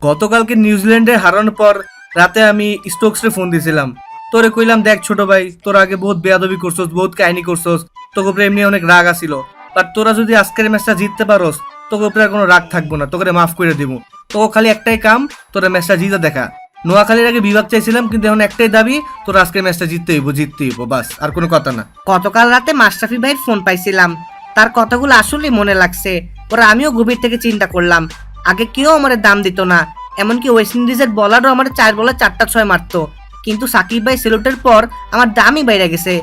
গতকালকে নিউজিল্যান্ডে হারানোর পর রাতে আমি স্টোকসরে ফোন দিয়েছিলাম। তোরে কইলাম, দেখ ছোট ভাই, তোর আগে বহুত বেয়াদবি করছস, বহুত কাহিনী করছস, তোকে উপরে এমনি অনেক রাগ আসিল, বাট তোরা যদি আজকের ম্যাচটা জিততে পারোস তোকে উপরে আর কোনো রাগ থাকবো না, তোকে মাফ করে দিব। তোকে খালি একটাই কাম, তোরা ম্যাচটা জিতে দেখা। নোয়াখালীর আগে বিভাগ চাইছিলাম, কিন্তু এখন একটাই দাবি, তোরা আজকের ম্যাচটা জিততে হইব, বাস, আর কোনো কথা না। গতকাল রাতে মাশরাফি ভাইয়ের ফোন পাইছিলাম, তার কথাগুলো আসলে মনে লাগছে। পরে আমিও গভীর থেকে চিন্তা করলাম, আগে কেউ আমার দাম দিত না, এমনকি ওয়েস্ট ইন্ডিজের বলারও আমার 4 বলে 4টা 6 মারতো, কিন্তু সাকিব ভাই সেলুটের পর আমার দামই বাইরে গেছে।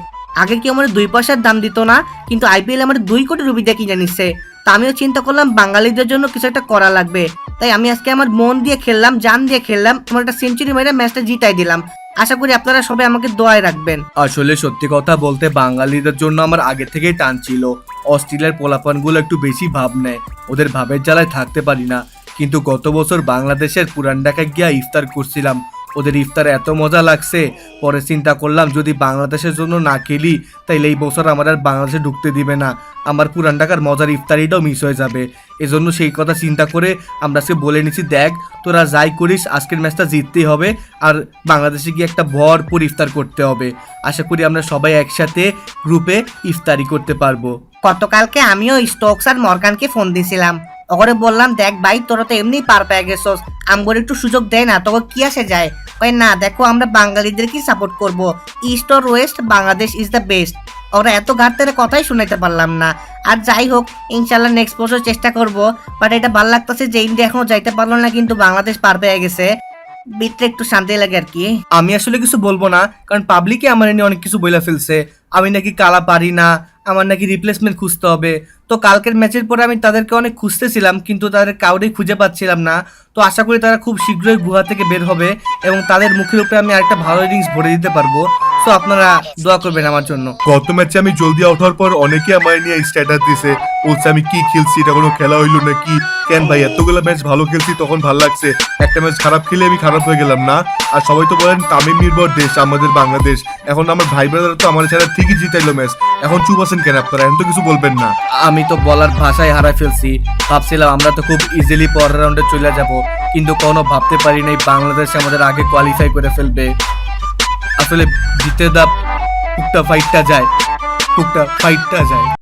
আগে কেউ আমার 2 পয়সার দাম দিত না, কিন্তু আইপিএল আমার 2 কোটি রুপি দিয়ে কিনে নিচ্ছে। তা আমিও চিন্তা করলাম বাঙালিদের জন্য কিছু একটা করা লাগবে, তাই আমি আজকে আমার মন দিয়ে খেললাম, জান দিয়ে খেললাম, আমার একটা সেঞ্চুরি মেরে ম্যাচটা জিতাই দিলাম। আশা করি আপনারা সবাই আমাকে দোয়ায় রাখবেন। আসলে সত্যি কথা বলতে বাঙালিদের জন্য আমার আগে থেকেই টান ছিল। অস্ট্রেলিয়ার পোলাপানগুলো একটু বেশি ভাব নেয়, ওদের ভাবের জ্বালায় থাকতে পারি না। কিন্তু গত বছর বাংলাদেশের পুরান ঢাকায় গিয়া ইফতার করছিলাম, ওদের ইফতার এত মজা লাগছে, পরে চিন্তা করলাম যদি বাংলাদেশের জন্য না খেলি তাইলে এই বছর আমার আর বাংলাদেশে ঢুকতে দিবে না, আমার পুরান ঢাকার মজার ইফতারিটাও মিস হয়ে যাবে। এজন্য সেই কথা চিন্তা করে আমরা আজকে বলে নিছি, দেখ তোরা যাই করিস আজকের ম্যাচটা জিততেই হবে, আর বাংলাদেশে গিয়ে একটা ভরপুর ইফতার করতে হবে। আশা করি আমরা সবাই একসাথে গ্রুপে ইফতারি করতে পারবো। গতকালকে আমিও স্টোকস আর মর্গানকে ফোন দিয়েছিলাম, ওরে বললাম, দেখ ভাই তোরা তো এমনি পার পেয়ে গেছস, আমগর একটু সুযোগ দেয় না, তোকে কি আসে যায়? ওই না, দেখো আমরা বাঙালিদের কি সাপোর্ট করব, east or West Bangladesh is the best. ওরা এত ঘাটতে কথাই শুনাইতে পারলাম না। আর যাই হোক, ইনশাল্লাহ নেক্সট বছর চেষ্টা করব। বাট এটা ভালো লাগতেছে যে ইন্ডিয়া এখনো যাইতে পারলো না, কিন্তু বাংলাদেশ পার পেয়ে গেছে, ভিতরে একটু শান্তি লাগে আর কি। আমি আসলে কিছু বলবো না, কারণ পাবলিকে আমার নিয়ে অনেক কিছু বইলা ফেলছে, আমি নাকি কালা পারি না, আমার নাকি রিপ্লেসমেন্ট খুঁজতে হবে। তো কালকের ম্যাচের পরে আমি তাদেরকে অনেক খুঁজতেছিলাম, কিন্তু তাদের কাউরেই খুঁজে পাচ্ছিলাম না। তো আশা করি তারা খুব শীঘ্রই গুহা থেকে বের হবে এবং তাদের মুখের উপরে আমি আরেকটা ভালো ইনিংস ভরে দিতে পারবো। তো আপনারা দোয়া করবেন আমার জন্য। গত ম্যাচে আমি জলদি আউট হওয়ার পর অনেকে আমার নিয়ে স্ট্যাটাস দিছে, বলছে আমি কি খেলছি, এটা কোনো খেলা হইলো নাকি? কেন ভাই, এতগুলো ম্যাচ ভালো খেলছি তখন ভালো লাগছে, একটা ম্যাচ খারাপ খেলে আমি খারাপ হয়ে গেলাম না? আর সবাই তো বলেন তামিম নির্ভর দেশ আমাদের বাংলাদেশ, এখন আমার ভাই ব্রাদার তো আমার ছাড়া ঠিকই জিতাইলো ম্যাচ, এখন চুপ আছেন কেন আপনারা? এখন তো কিছু বলবেন না। আমি তো বলার ভাষায় হারাই ফেলছি, ভাবছিলাম আমরা তো খুব ইজিলি পরের রাউন্ডে চলে যাব, কিন্তু কোনো ভাবতে পারি নাই বাংলাদেশ আমাদের আগে কোয়ালিফাই করে ফেলবে। আসলে জিতে দা টুকটা ফাইটটা যায়।